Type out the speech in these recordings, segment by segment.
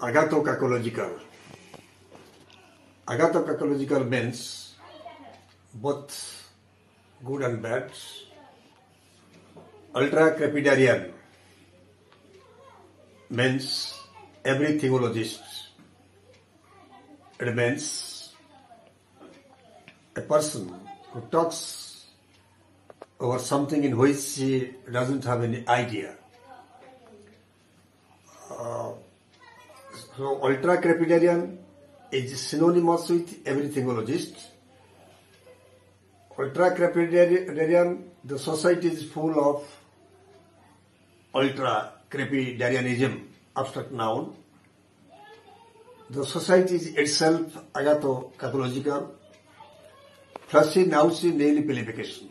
Agathocacological. Agathocacological means both good and bad. Ultra-crepidarian means everythingologist. It means a person who talks over something in which he doesn't have any idea. So ultra-crepidarian is synonymous with everythingologist. Ultra-crepidarian, the society is full of ultra-crepidarianism, abstract noun. The society is itself agathocacological, flashy, nousy, naily pilification.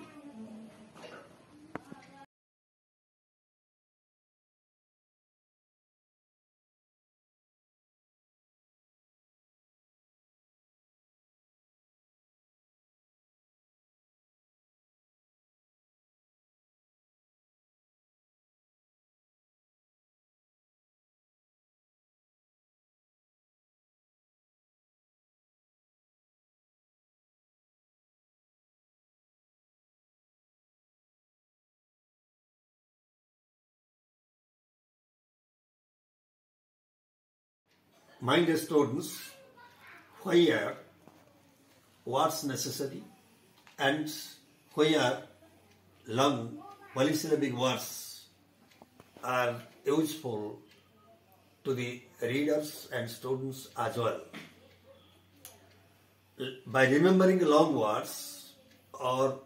My dear students, where what's necessary and where long polysyllabic words are useful to the readers and students as well. By remembering long words or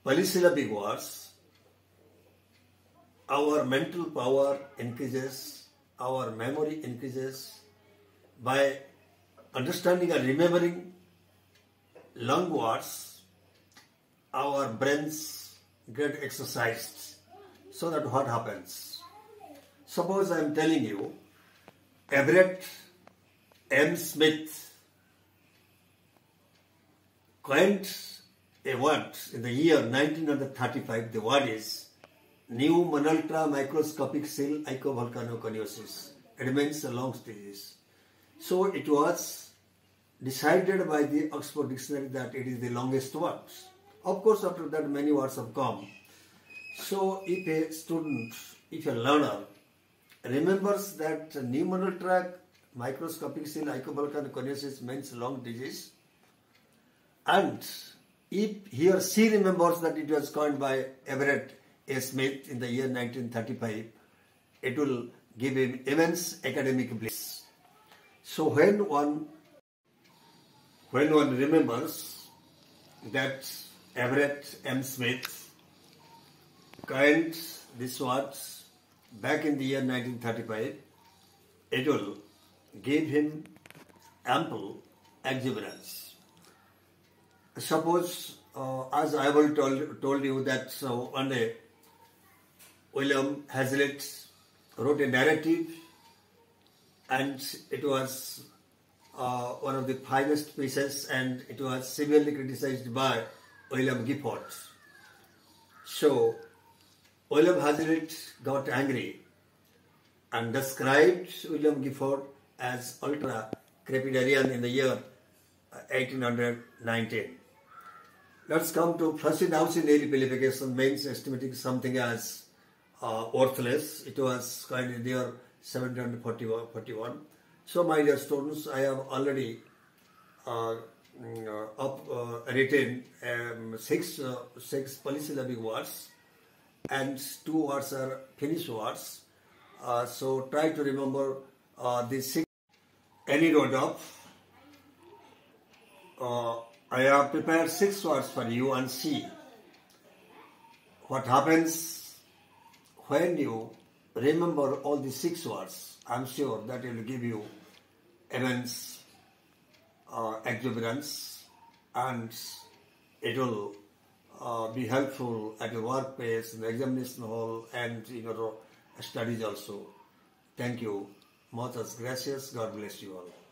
polysyllabic words, our mental power increases, our memory increases. By understanding and remembering long words, our brains get exercised. So that what happens? Suppose I am telling you, Everett M. Smith coined a word in the year 1935. The word is new monultra microscopic cell icovolcanoconiosis. It means a long disease. So it was decided by the Oxford Dictionary that it is the longest word. Of course, after that many words have come. So if a student, if a learner remembers that pneumonal tract microscopic cell icovolcanoconiosis means long disease, and if he or she remembers that it was coined by Everett A. Smith in the year 1935, it will give him immense academic bliss. So when one remembers that Everett M. Smith coined these words back in the year 1935, it will give him ample exuberance. Suppose, as I have told you that one day William Hazlitt wrote a narrative, and it was one of the finest pieces, and it was severely criticized by William Gifford. So William Hazlitt got angry and described William Gifford as ultra-crepidarian in the year 1819. Let's come to flashy nousy naily pilification, means estimating something as worthless. It was coined in the year 1741. So my dear students, I have already written six polysyllabic words, and 2 words are Finnish words. So try to remember these 6. Any road of. I have prepared 6 words for you, and see what happens when you remember all the 6 words. I'm sure that it will give you immense exuberance, and it will be helpful at your workplace, in the examination hall, and in your studies also. Thank you. Muchas gracias. God bless you all.